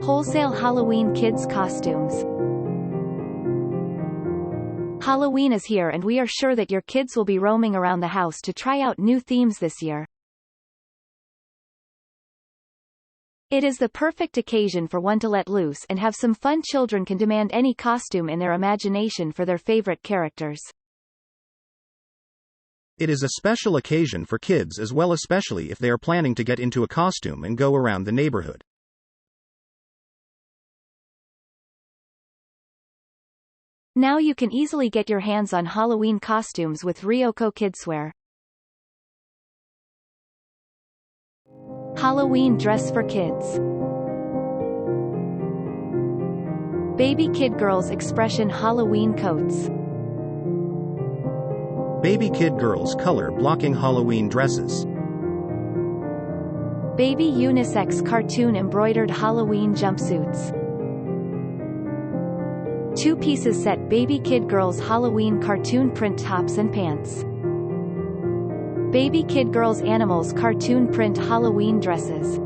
Wholesale Halloween Kids Costumes. Halloween is here and we are sure that your kids will be roaming around the house to try out new themes this year. It is the perfect occasion for one to let loose and have some fun. Children can demand any costume in their imagination for their favorite characters. It is a special occasion for kids as well, especially if they are planning to get into a costume and go around the neighborhood. Now you can easily get your hands on Halloween costumes with Rioco Kidswear. Halloween dress for kids. Baby Kid Girls Expression Halloween coats. Baby Kid Girls color blocking Halloween dresses. Baby Unisex cartoon embroidered Halloween jumpsuits. 2 pieces set Baby Kid Girls Halloween cartoon print tops and pants. Baby Kid Girls Animals cartoon print Halloween dresses.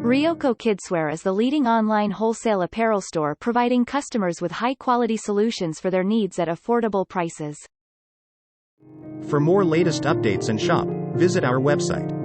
Rioco Kidswear is the leading online wholesale apparel store providing customers with high-quality solutions for their needs at affordable prices. For more latest updates and shop, visit our website.